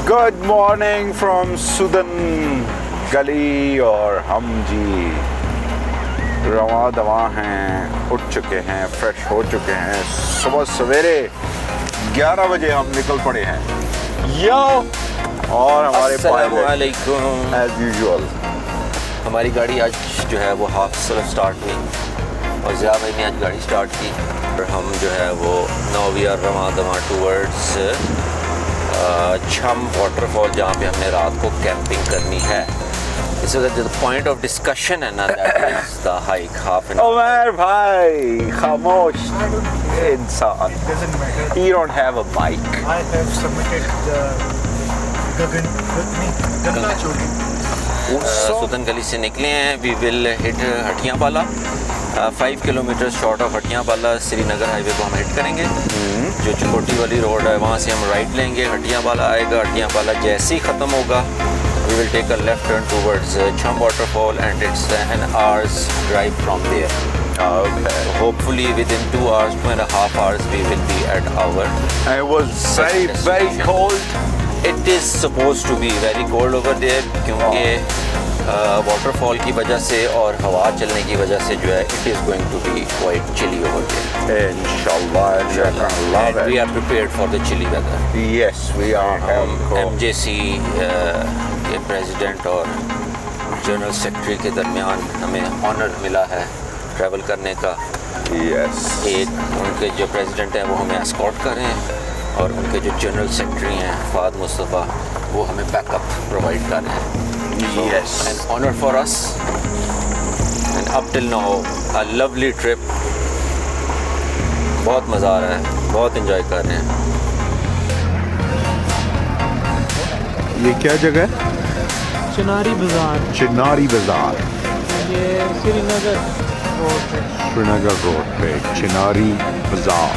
Good morning from Sudan गली। और हम जी रवा दवा हैं, उठ चुके हैं, फ्रेश हो चुके हैं। सुबह सवेरे 11 बजे हम निकल पड़े हैं यो। और हमारे अस्सलामुअलैकुम एज यूजुअल हमारी गाड़ी आज जो है वो हाफ स्टार्ट हुई और ज़िया भाई ने आज गाड़ी स्टार्ट की और हम जो है वो नाउ वी आर रवा दवा टूवर्ड्स छम वाटरफॉल, जहाँ पे हमने रात को कैंपिंग करनी है। इस वक्त जो पॉइंट ऑफ डिस्कशन है ना, that is the hike half an Umar भाई खामोश इंसान। You don't have a mic. I have submitted the Ganga चोरी। सुदन गली से निकले हैं। We will hit Hatiyawala 5 kilometre short of Hatiyawala. Srinagar highway को हम हिट करेंगे। जो चकोटी वाली रोड है वहाँ से हम राइट लेंगे, हटियावाला आएगा। हटियावाला जैसे ही ख़त्म होगा we will take a left turn towards Chham waterfall and it's an hour's drive from there. Okay. Hopefully within 2 hours, 2.5 hours we will be at our It was very cold. It is supposed to be very cold over there क्योंकि waterfall की वजह से और हवा चलने की वजह से जो है it is going to be quite chilly over there. Inshallah. We are prepared for the chilly weather. Yes, we are. MJC के प्रेसिडेंट और जनरल सेक्रेटरी के दरमियान हमें ऑनर मिला है ट्रैवल करने का। Yes. एक उनके जो प्रेसिडेंट हैं वो हमें एस्कॉर्ट कर रहे हैं और उनके जो जनरल सेक्रेटरी हैं फाद मुस्तफ़ा वो हमें बैकअप प्रोवाइड कर रहे हैं। Yes. An honor for us and up till now a lovely trip. बहुत मज़ा आ रहा है, बहुत इंजॉय कर रहे हैं। ये क्या जगह है? चिनारी बाजार। चिनारी बाजार। ये श्रीनगर रोड पे। श्रीनगर रोड पे चिनारी बाजार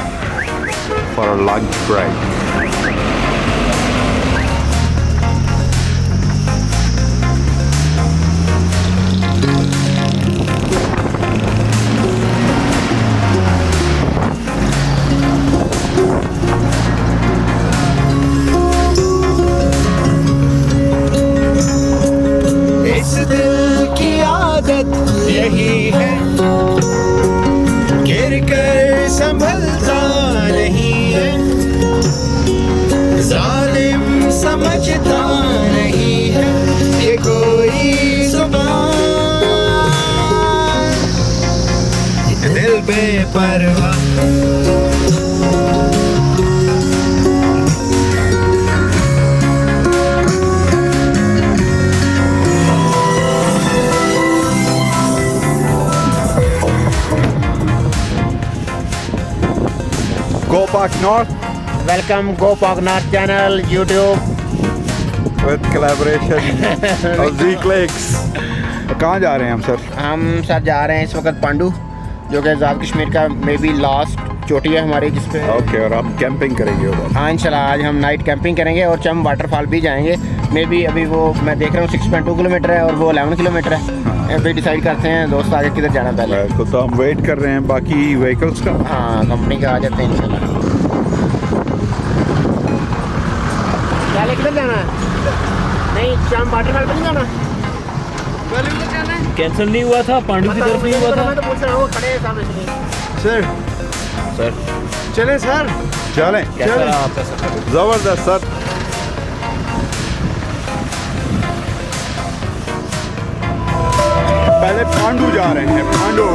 फॉर अ लंच ब्रेक। इस दिल की आदत यही है, गिर कर संभलता नहीं है, जालिम समझता नहीं है ये कोई जुबान, दिल बेपरवाह। Go back north वेलकम गो पाक north channel YouTube with collaboration of Zeke Lakes. कहाँ जा रहे हैं हम सर? हम सर जा रहे हैं इस वक्त पांडू, जो कि आज़ाद कश्मीर का मे बी लास्ट चोटी है हमारी जिस पे ओके। और हम कैंपिंग करेंगे उधर। हाँ इंशाल्लाह आज हम नाइट कैंपिंग करेंगे और चम वाटरफॉल भी जाएंगे। मे बी अभी वो मैं देख रहा हूँ 6.2 किलोमीटर है और वो 11 किलोमीटर है। अभी डिसाइड करते हैं दोस्त आगे किधर जाना पहले। तो हम वेट कर रहे हैं बाकी व्हीकल्स का। हाँ कंपनी का आ जाते हैं इंशाल्लाह। पहले किधर जाना है? नहीं चम वाटरफॉल पर नहीं जाना, पहले किधर जाना है? कैंसिल नहीं हुआ था, पांडू की तरफ नहीं हुआ था। मैं तो पूछ रहा हूँ, वो खड़े हैं सामने से। सर चले सर, चलें। कैसा रहा आपका सफर? जबरदस्त सर। पहले पांडू जा रहे हैं, पांडू।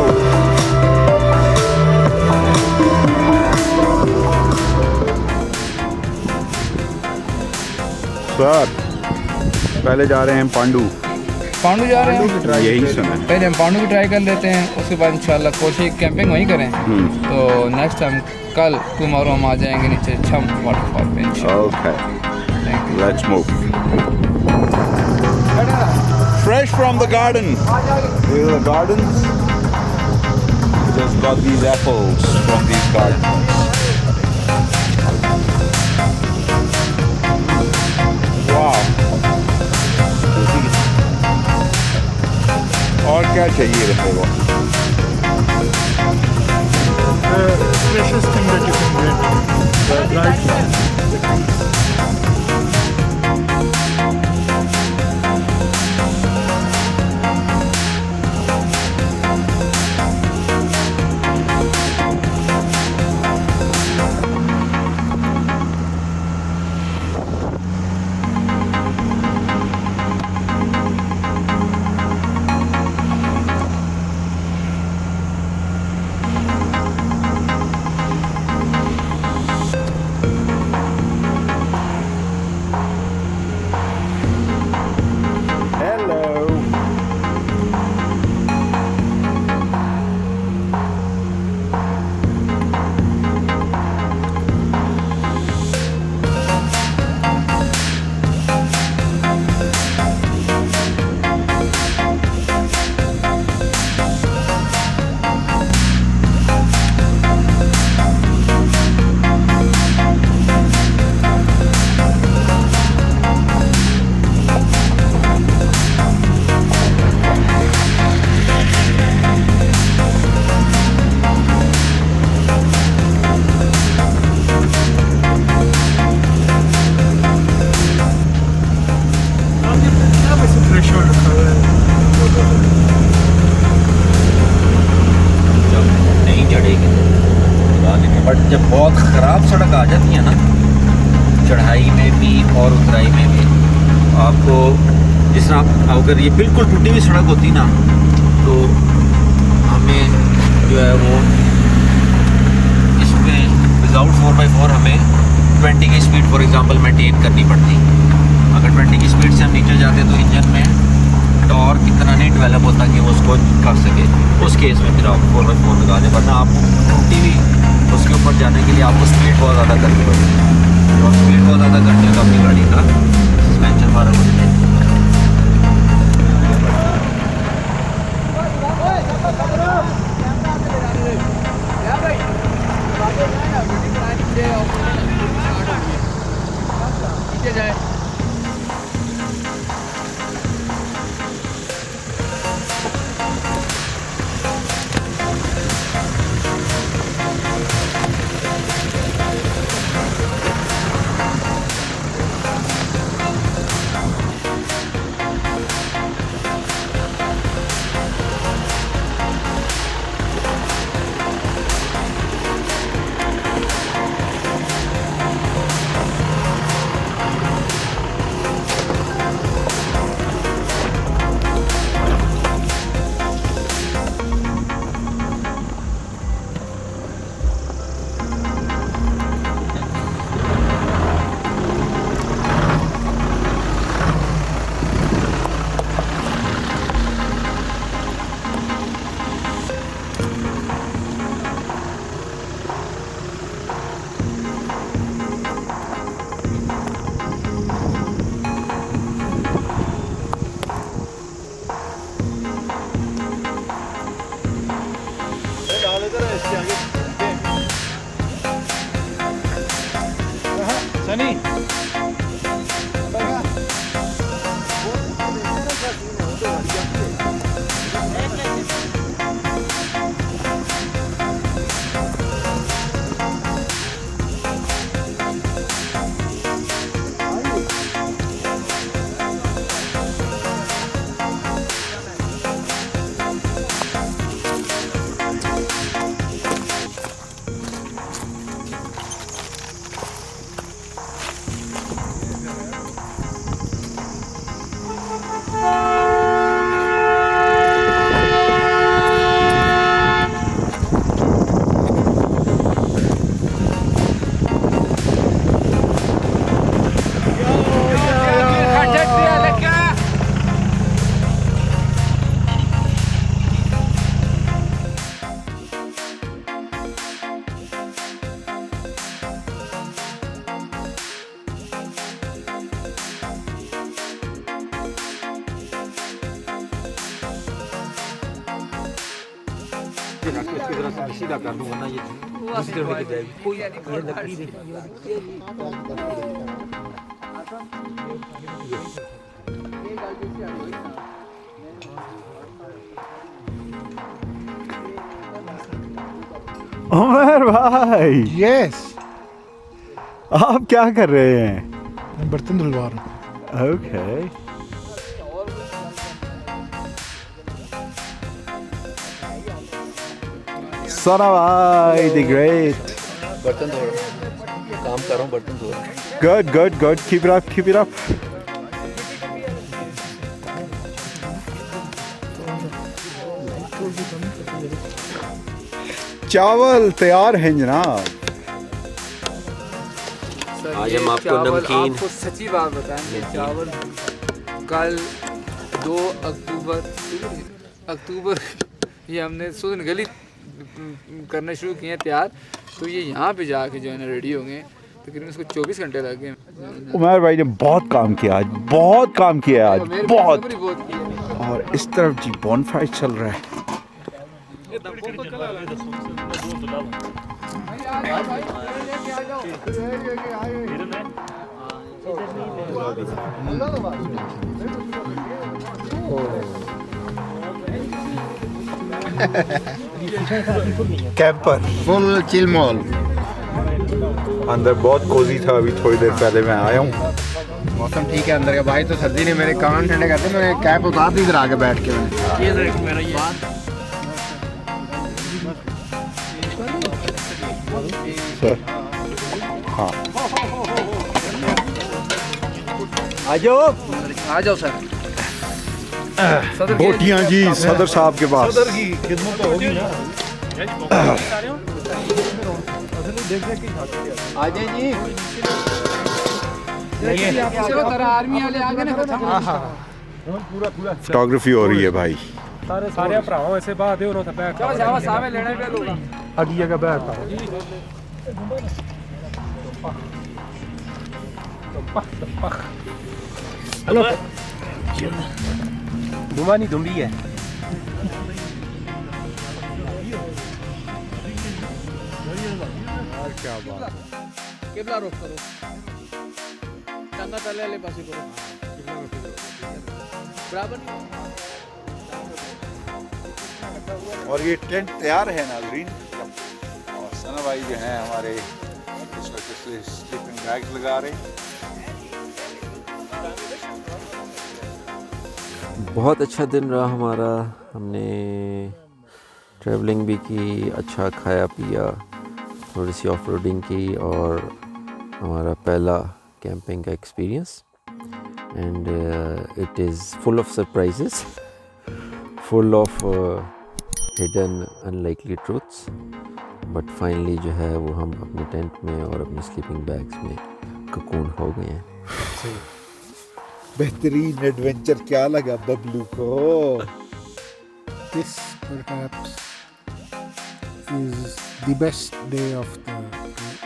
सर पहले जा रहे हैं पांडू। पांडू जा रहे हैं, यही सुना। पहले हम पांडू की ट्राई कर लेते हैं, उसके बाद इंशाल्लाह कोशिश कैंपिंग वहीं करें। तो नेक्स्ट टाइम कल टुमारो हम आ जाएंगे नीचे छम वाटरफॉल पे इंशाल्लाह। Okay let's move. Fresh from the garden. These are the gardens. We just got these apples from these gardens. Wow. और क्या चाहिए रहे वो? precious thing that you can get. The dried but जब बहुत ख़राब सड़क आ जाती है ना, चढ़ाई में भी और उतराई में भी, आपको जिस तरह अगर ये बिल्कुल टूटी हुई सड़क होती ना, तो हमें जो है वो इसमें विदाउट 4x4 हमें 20 की स्पीड फॉर एग्जांपल मेंटेन करनी पड़ती। अगर 20 की स्पीड से हम नीचे जाते तो इंजन में टॉर्क इतना नहीं डेवलप होता कि वो उसको कर सके। उस केस में फिर आप 4x4 लगा दें, वरना आप टूटी हुई उसके ऊपर जाने के लिए आपको स्पीड बहुत ज़्यादा करनी पड़ेगी, और स्पीड बहुत ज़्यादा करने का अपनी गाड़ी का सस्पेंशन मारा होता है। सीधा कर दूंगा ना, ये दूसरी तरफ लेके जाएगी कोई ये लकड़ी दे। उमर भाई, यस, आप क्या कर रहे हैं? मैं बर्तन धुलवा रहा हूँ। ओके, सोना भाई द ग्रेट। बर्तन धो रहा हूँ, काम कर रहा हूँ, बर्तन धो रहा हूँ। Good good good, keep it up, keep it up. चावल तैयार हैं जनाब। आज हम आपको नमकीन, आपको सच्ची बात बताएंगे, चावल कल 2 अक्टूबर ये हमने सुदन गली करना शुरू किए तैयार, तो ये यहाँ पे जाके जो है ना रेडी हो गए। तकरीबन इसको 24 घंटे लग गए। उमर भाई ने बहुत काम किया आज, बहुत काम किया आज, बहुत। और इस तरफ जी बॉनफायर चल रहा है। Camper full chill mall. अंदर बहुत कोजी था, अभी थोड़ी देर पहले मैं आया हूँ। मौसम ठीक है अंदर का भाई, तो सर्दी ने मेरे कान ठंडे करते। मैंने कैप उतार दी इधर आके बैठ के। मैंने सर हाँ आ जाओ सर बोटियाँ जी सदर साहब के पास सदर की खिदमत तो होगी ना आ जाए जी आर्मी वाले आ गए ना फोटोग्राफी हो रही है भाई सारे भरावां ऐसे बात है उन्होंने बैठ जाओ सावे लेने पे लोग अगिया का बैठता हेलो दुमानी दुम्बी है क्या बात केबला रोक करो चंगा पहले वाले पासे करो बराबर नहीं और ये टेंट तैयार है नाजरीन और सना भाई जो हैं हमारे इस वक्त स्लीपिंग बैग्स लगा रहे हैं बहुत अच्छा दिन रहा हमारा। हमने ट्रैवलिंग भी की, अच्छा खाया पिया, थोड़ी सी ऑफ रोडिंग की और हमारा पहला कैंपिंग का experience and it is full of surprises, full of hidden unlikely truths, but finally जो है वो हम अपने टेंट में और अपने स्लीपिंग बैग्स में ककून हो गए हैं। बेहतरीन एडवेंचर क्या लगा बबलू को? This perhaps is the best day of the tour.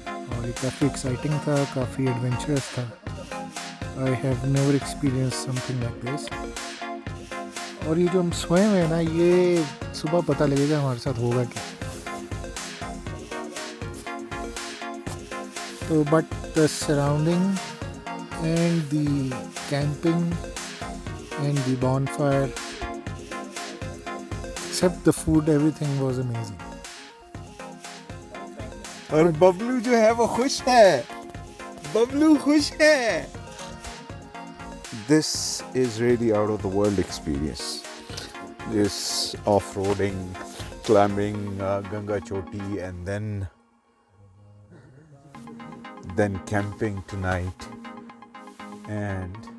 और ये काफ़ी एक्साइटिंग था, काफ़ी एडवेंचरस था। I have never experienced something like this. और ये जो हम सोए हुए हैं ना, ये सुबह पता लगेगा हमारे साथ होगा क्या। तो but the surrounding and the camping and the bonfire, except the food, everything was amazing. और बबलू जो है वो खुश है, बबलू खुश है। This is really out of the world experience. This off-roading, climbing Ganga Choti and then camping tonight and